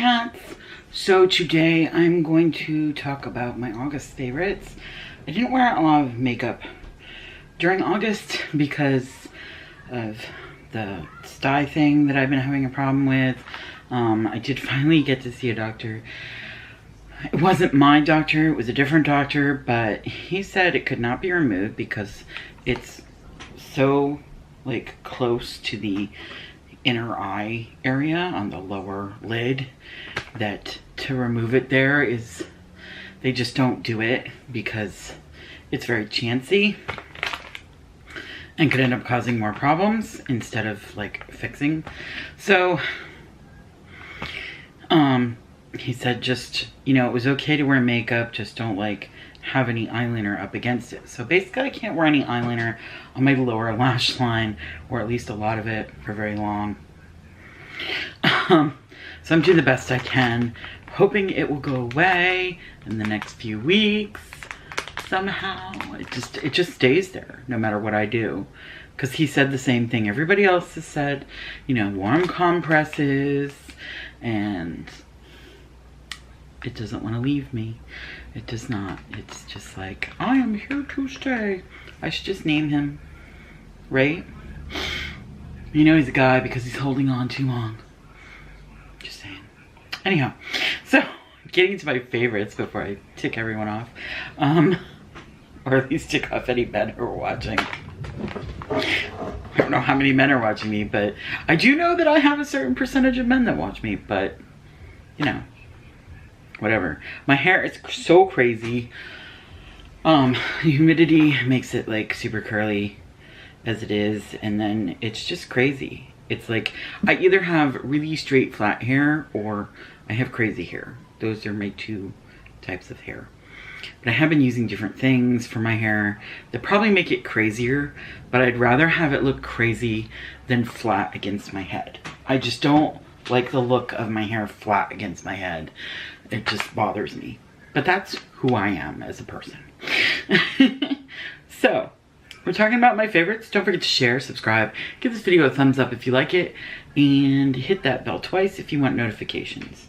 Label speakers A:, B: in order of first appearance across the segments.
A: cats. So today I'm going to talk about my August favorites. I didn't wear a lot of makeup during August because of the sty thing that I've been having a problem with. I did finally get to see a doctor. It wasn't my doctor, it was a different doctor, but he said it could not be removed because it's so like close to the inner eye area on the lower lid that to remove it there is, they just don't do it because it's very chancy and could end up causing more problems instead of like fixing. So he said just, you know, it was okay to wear makeup, just don't like have any eyeliner up against it. So basically I can't wear any eyeliner on my lower lash line, or at least a lot of it, for very long. So I'm doing the best I can, hoping it will go away in the next few weeks somehow. It just stays there no matter what I do, because he said the same thing everybody else has said, you know, warm compresses, and it doesn't want to leave me. It does not. It's just like, I am here to stay. I should just name him, right? You know he's a guy because he's holding on too long. Just saying. Anyhow, so getting into my favorites before I tick everyone off. Or at least tick off any men who are watching. I don't know how many men are watching me, but I do know that I have a certain percentage of men that watch me, but you know, whatever. My hair is so crazy. Humidity makes it like super curly as it is, and then it's just crazy. It's like I either have really straight flat hair or I have crazy hair. Those are my two types of hair. But I have been using different things for my hair that probably make it crazier, but I'd rather have it look crazy than flat against my head. I just don't like the look of my hair flat against my head. It just bothers me. But that's who I am as a person. So, we're talking about my favorites. Don't forget to share, subscribe, give this video a thumbs up if you like it, and hit that bell twice if you want notifications.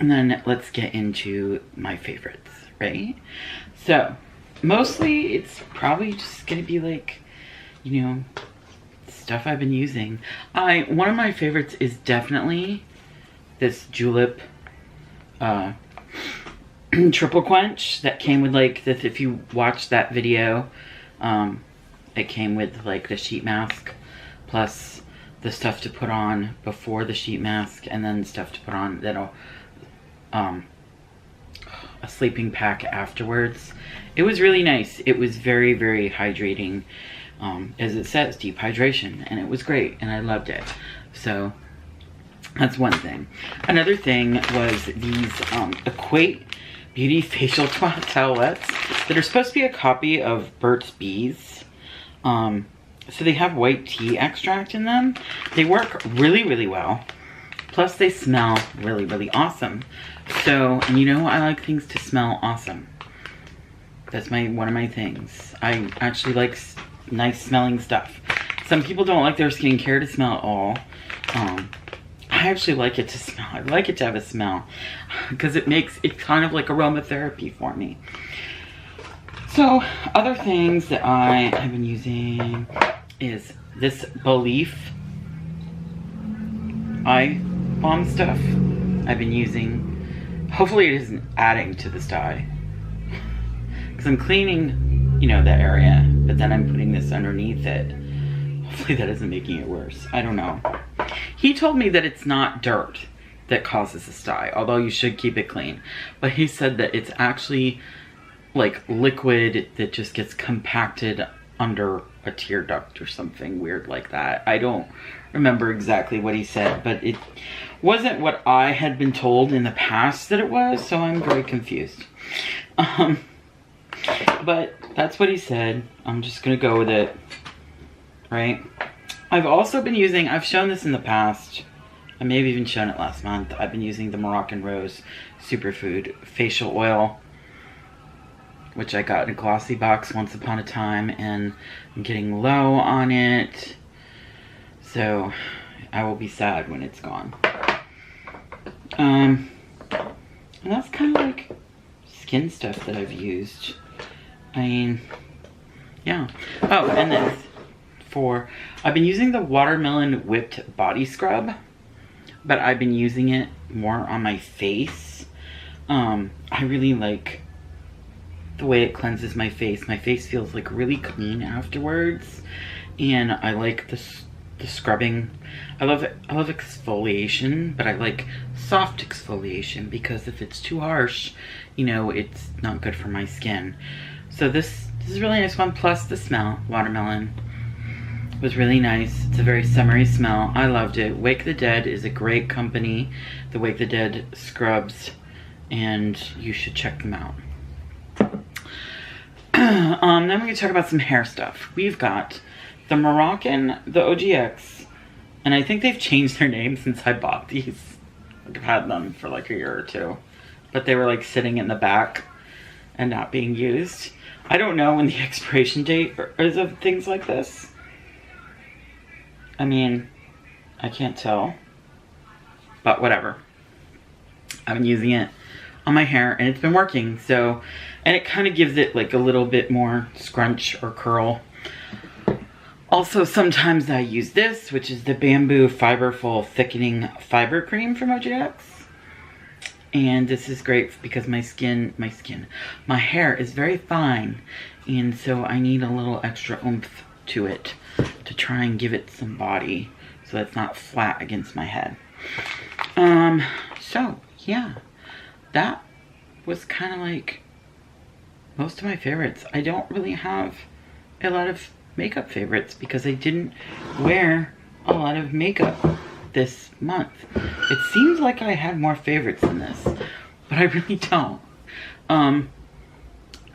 A: And then let's get into my favorites, right? So, mostly it's probably just gonna be like, you know, stuff I've been using. One of my favorites is definitely this Julep triple quench that came with like this. If you watch that video, it came with like the sheet mask plus the stuff to put on before the sheet mask, and then stuff to put on that'll a sleeping pack afterwards. It was really nice. It was very, very hydrating, as it says, deep hydration, and it was great, and I loved it. So that's one thing. Another thing was these Equate Beauty facial towelettes that are supposed to be a copy of Burt's Bees. So they have white tea extract in them. They work really, really well. Plus they smell really, really awesome. So, and you know, I like things to smell awesome. That's one of my things. I actually like nice smelling stuff. Some people don't like their skincare to smell at all. I actually like it to smell. I like it to have a smell because it makes it kind of like aromatherapy for me. So, other things that I have been using is this Belief eye balm stuff I've been using. Hopefully it isn't adding to this dye, because I'm cleaning, you know, that area, but then I'm putting this underneath it. Hopefully that isn't making it worse. I don't know. He told me that it's not dirt that causes this dye, although you should keep it clean. But he said that it's actually like liquid that just gets compacted under a tear duct or something weird like that. I don't remember exactly what he said, but it wasn't what I had been told in the past that it was, so I'm very confused. But that's what he said. I'm just gonna go with it, right? I've also been using, I've shown this in the past, I may have even shown it last month. I've been using the Moroccan Rose Superfood Facial Oil, which I got in a Glossybox once upon a time, and I'm getting low on it. So I will be sad when it's gone. And that's kind of like skin stuff that I've used. I mean, yeah. Oh, and this I've been using the watermelon whipped body scrub, but I've been using it more on my face. I really like the way it cleanses my face. My face feels like really clean afterwards, and I like the scrubbing. I love exfoliation, but I like soft exfoliation because if it's too harsh, you know, it's not good for my skin. So this is a really nice one. Plus the smell, watermelon, was really nice. It's a very summery smell. I loved it. Wake the Dead is a great company, the Wake the Dead scrubs, and you should check them out. Then we're going to talk about some hair stuff. We've got the Moroccan, the OGX, and I think they've changed their name since I bought these. I've had them for like a year or two, but they were like sitting in the back and not being used. I don't know when the expiration date is of things like this. I mean, I can't tell, but whatever. I've been using it on my hair and it's been working. So, and it kind of gives it like a little bit more scrunch or curl. Also, sometimes I use this, which is the Bamboo Fiberful Thickening Fiber Cream from OGX. And this is great because my hair is very fine. And so I need a little extra oomph to it to try and give it some body so it's not flat against my head. So yeah, that was kind of like most of my favorites. I don't really have a lot of makeup favorites because I didn't wear a lot of makeup this month. It seems like I had more favorites than this, but I really don't.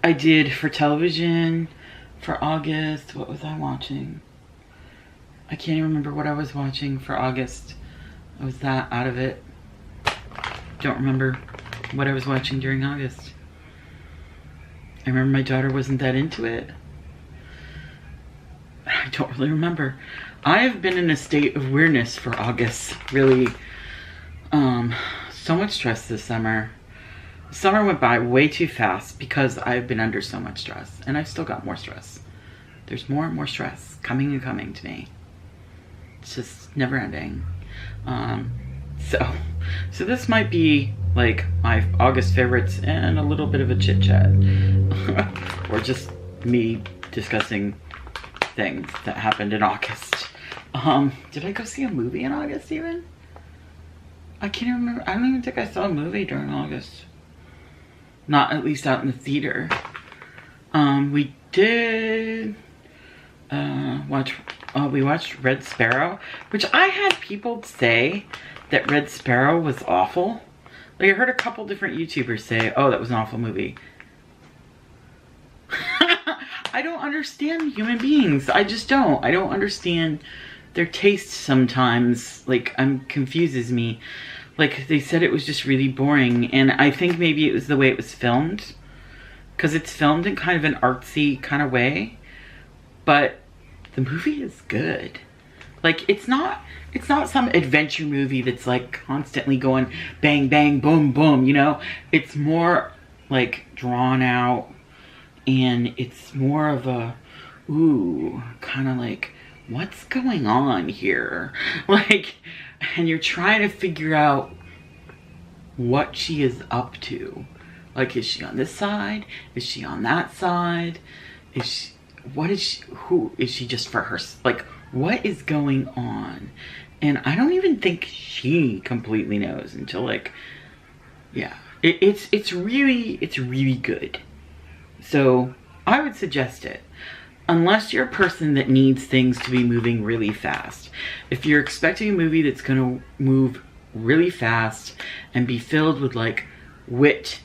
A: I did for television for August. What was I watching? I can't even remember what I was watching for August. I was that out of it. Don't remember what I was watching during August. I remember my daughter wasn't that into it. I don't really remember. I have been in a state of weirdness for August. Really, so much stress this summer. Summer went by way too fast because I've been under so much stress, and I've still got more stress. There's more and more stress coming and coming to me. It's just never ending. So this might be like my August favorites and a little bit of a chit chat, or just me discussing things that happened in August. Did I go see a movie in August even? I can't remember. I don't even think I saw a movie during August. Not at least out in the theater. We did we watched Red Sparrow, which I had people say that Red Sparrow was awful. Like I heard a couple different YouTubers say, oh, that was an awful movie. I don't understand human beings. I just don't. I don't understand their taste sometimes. Like, confuses me. Like, they said it was just really boring. And I think maybe it was the way it was filmed. Because it's filmed in kind of an artsy kind of way. But the movie is good. Like, it's not some adventure movie that's like constantly going bang, bang, boom, boom, you know? It's more like drawn out. And it's more of a, ooh, kind of like, what's going on here? Like, and you're trying to figure out what she is up to. Like, is she on this side? Is she on that side? Who is she just for her? Like, what is going on? And I don't even think she completely knows until like, yeah, it's really good. So I would suggest it. Unless you're a person that needs things to be moving really fast. If you're expecting a movie that's gonna move really fast and be filled with like wit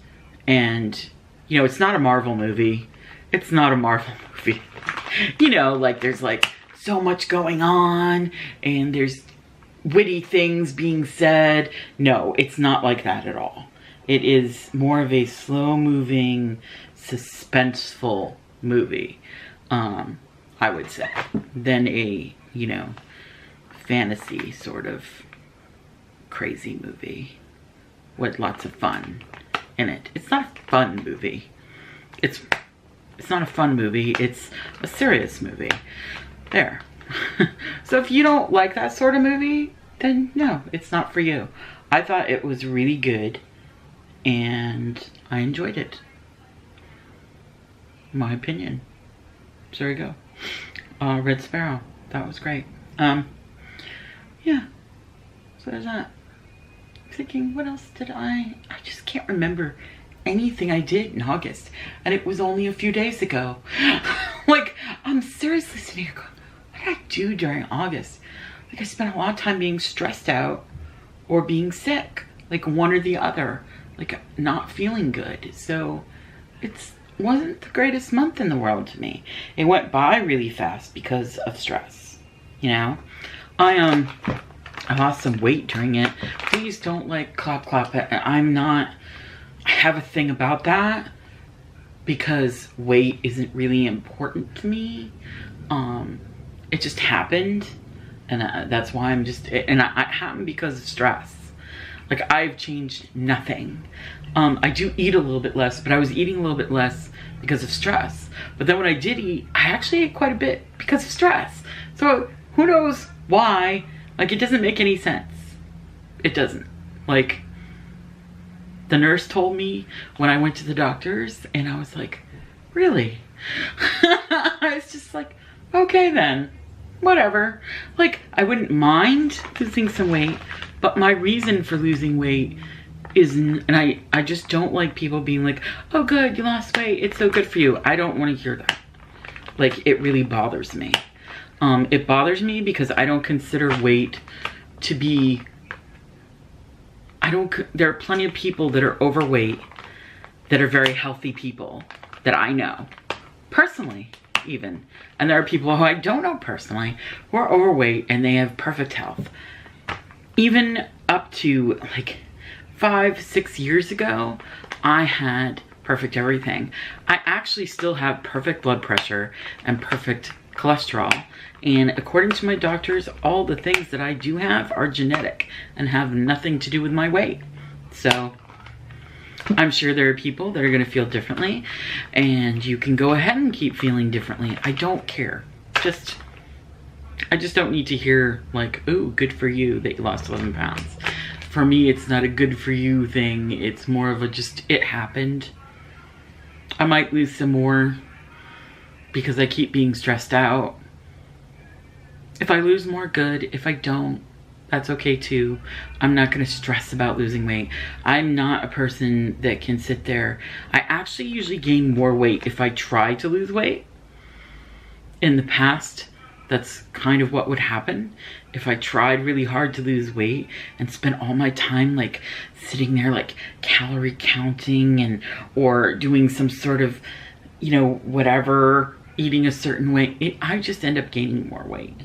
A: and, you know, it's not a Marvel movie. It's not a Marvel movie. You know, like there's like so much going on and there's witty things being said. No, it's not like that at all. It is more of a slow moving, suspenseful movie. I would say, than a, you know, fantasy sort of crazy movie. with lots of fun in it. It's not a fun movie. It's not a fun movie. It's a serious movie. There. So if you don't like that sort of movie, then no, it's not for you. I thought it was really good and I enjoyed it. My opinion. So there you go. Red Sparrow. That was great. Yeah. So there's that. I'm thinking, what else did I just can't remember anything I did in August. And it was only a few days ago. Like, I'm seriously sitting here going, what did I do during August? Like, I spent a lot of time being stressed out or being sick. Like, one or the other. Like, not feeling good. So, it wasn't the greatest month in the world to me. It went by really fast because of stress. You know? I lost some weight during it. Please don't, like, clap. I have a thing about that because weight isn't really important to me. It just happened, and that's why I'm just, and it happened because of stress. Like, I've changed nothing. I do eat a little bit less, but I was eating a little bit less because of stress. But then when I did eat, I actually ate quite a bit because of stress. So who knows why? Like, it doesn't make any sense. It doesn't. Like, the nurse told me when I went to the doctors, and I was like, really? I was just like, okay then, whatever. Like, I wouldn't mind losing some weight, but my reason for losing weight is, and I just don't like people being like, oh good, you lost weight, it's so good for you. I don't want to hear that. Like, it really bothers me. It bothers me because I don't consider weight to be, there are plenty of people that are overweight that are very healthy people that I know, personally even. And there are people who I don't know personally who are overweight and they have perfect health. Even up to like 5-6 years ago, I had perfect everything. I actually still have perfect blood pressure and perfect cholesterol. And according to my doctors, all the things that I do have are genetic and have nothing to do with my weight. So I'm sure there are people that are going to feel differently, and you can go ahead and keep feeling differently. I don't care. I just don't need to hear like, ooh, good for you that you lost 11 pounds. For me, it's not a good for you thing. It's more of a just, it happened. I might lose some more because I keep being stressed out. If I lose more, good. If I don't, that's okay too. I'm not gonna stress about losing weight. I'm not a person that can sit there. I actually usually gain more weight if I try to lose weight. In the past, that's kind of what would happen. If I tried really hard to lose weight and spent all my time like sitting there like calorie counting or doing some sort of, you know, whatever, eating a certain way, I just end up gaining more weight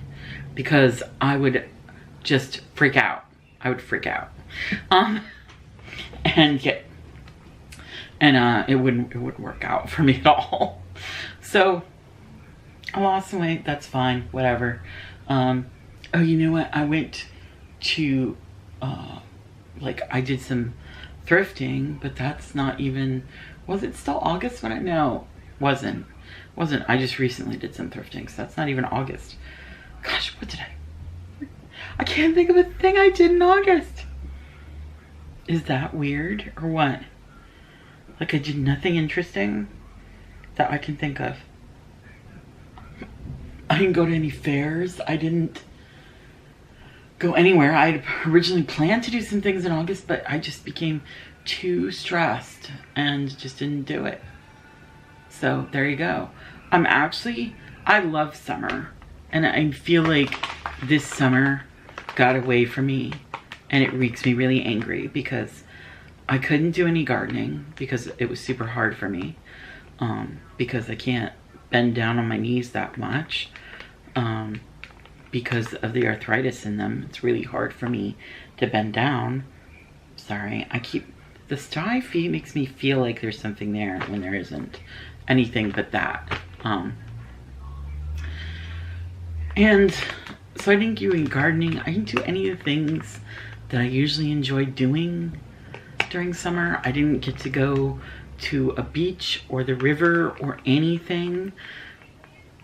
A: because I would just freak out. I would freak out. It wouldn't work out for me at all. So I lost some weight, that's fine, whatever. Oh, you know what? I went to, I did some thrifting, but that's not even, was it still August when no, wasn't. I just recently did some thrifting, so that's not even August. Gosh, what did I can't think of a thing I did in August. Is that weird or what? Like, I did nothing interesting that I can think of. I didn't go to any fairs. I didn't go anywhere. I had originally planned to do some things in August, but I just became too stressed and just didn't do it. So there you go. I love summer, and I feel like this summer got away from me, and it makes me really angry because I couldn't do any gardening because it was super hard for me, because I can't bend down on my knees that much, because of the arthritis in them. It's really hard for me to bend down. Sorry, the sty feet makes me feel like there's something there when there isn't anything but that. And so I didn't do any gardening. I didn't do any of the things that I usually enjoy doing. during summer. I didn't get to go to a beach or the river or anything.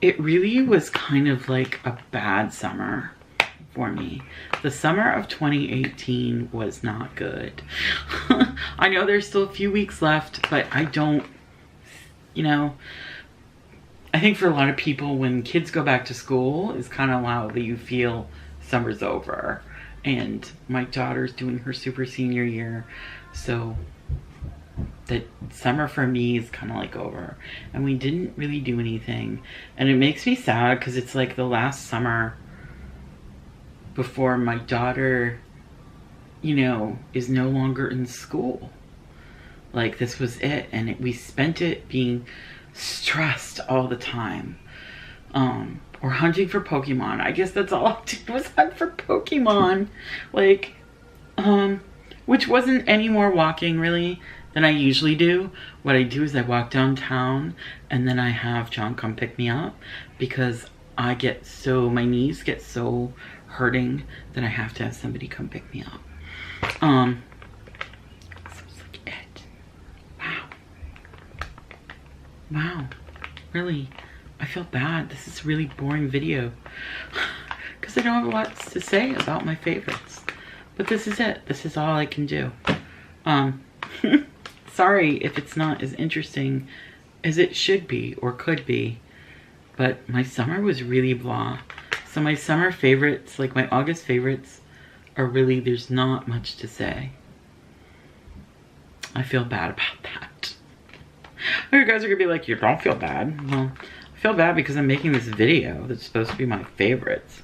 A: It really was kind of like a bad summer for me. The summer of 2018 was not good. I know there's still a few weeks left, but I don't, you know, I think for a lot of people, when kids go back to school is kind of how you feel summer's over. And my daughter's doing her super senior year, so that summer for me is kind of like over. And we didn't really do anything. And it makes me sad because it's like the last summer before my daughter, you know, is no longer in school. Like, this was it. And we spent it being stressed all the time. Or hunting for Pokemon. I guess that's all I did was hunt for Pokemon. Like, which wasn't any more walking really than I usually do. What I do is I walk downtown and then I have John come pick me up because my knees get so hurting that I have to have somebody come pick me up. So it's like it. Wow. Wow. Really? I feel bad. This is a really boring video because I don't have a lot to say about my favorites. But this is it. This is all I can do. Sorry if it's not as interesting as it should be or could be. But my summer was really blah. So my summer favorites, like my August favorites, are really, there's not much to say. I feel bad about that. You guys are gonna be like, you don't feel bad. Well, I feel bad because I'm making this video that's supposed to be my favorites.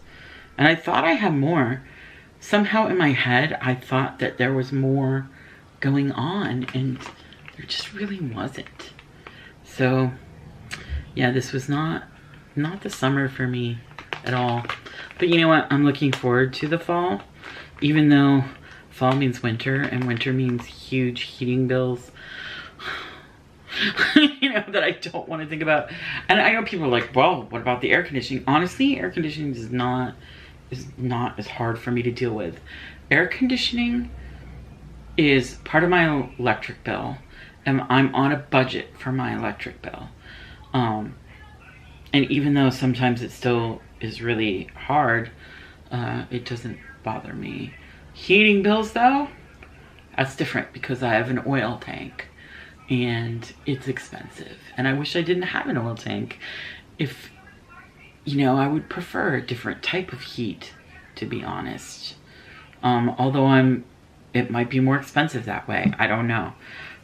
A: And I thought I had more. Somehow in my head, I thought that there was more going on, and there just really wasn't. So, yeah, this was not the summer for me at all. But you know what? I'm looking forward to the fall, even though fall means winter, and winter means huge heating bills. You know, that I don't want to think about. And I know people are like, well, what about the air conditioning? Honestly, air conditioning is not as hard for me to deal with. Air conditioning is part of my electric bill, and I'm on a budget for my electric bill. And even though sometimes it still is really hard, it doesn't bother me. Heating bills though, that's different because I have an oil tank and it's expensive. And I wish I didn't have an oil tank. If, you know, I would prefer a different type of heat, to be honest. Although it might be more expensive that way. I don't know.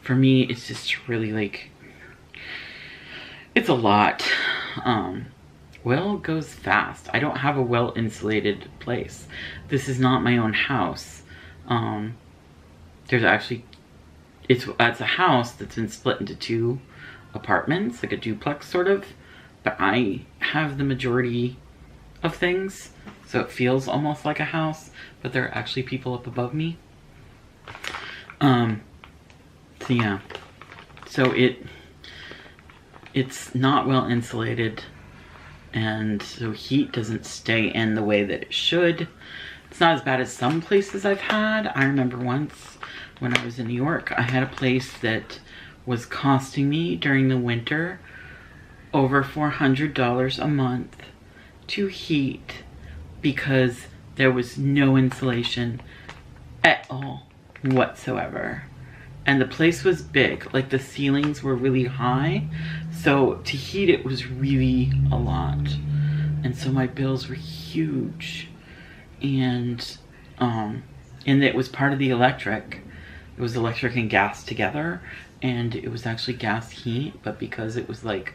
A: For me, it's just really like, it's a lot. Oil goes fast. I don't have a well-insulated place. This is not my own house. There's actually, it's a house that's been split into 2 apartments, like a duplex sort of. But I have the majority of things, so it feels almost like a house, but there are actually people up above me. So yeah. So it's not well insulated, and so heat doesn't stay in the way that it should. It's not as bad as some places I've had. I remember once when I was in New York, I had a place that was costing me during the winter over $400 a month to heat because there was no insulation at all whatsoever. And the place was big, like the ceilings were really high, so to heat it was really a lot. And so my bills were huge. And it was part of the electric. It was electric and gas together, and it was actually gas heat, but because it was like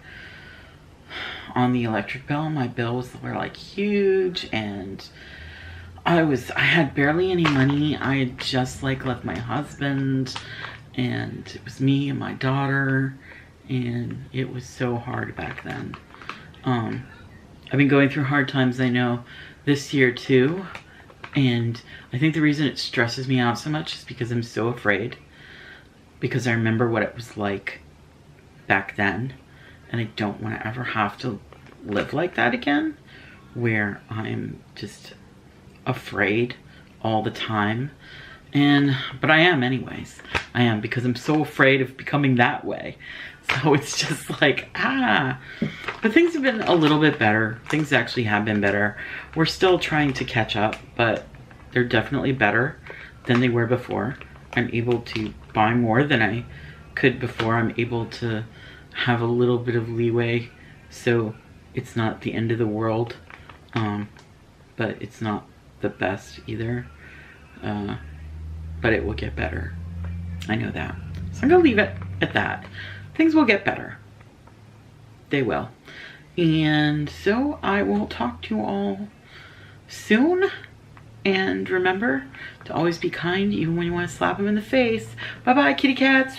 A: on the electric bill, my bills were like huge, and I had barely any money. I had just like left my husband, and it was me and my daughter, and it was so hard back then. I've been going through hard times, I know, this year too, and I think the reason it stresses me out so much is because I'm so afraid, because I remember what it was like back then, and I don't want to ever have to live like that again, where I'm just afraid all the time. But I am anyways. I am, because I'm so afraid of becoming that way. So it's just like, But things have been a little bit better. Things actually have been better. We're still trying to catch up, but they're definitely better than they were before. I'm able to buy more than I could before. I'm able to have a little bit of leeway, so it's not the end of the world, but it's not the best either. But it will get better. I know that. So I'm gonna leave it at that. Things will get better. They will. And so I will talk to you all soon. And remember to always be kind, even when you want to slap them in the face. Bye-bye, kitty cats.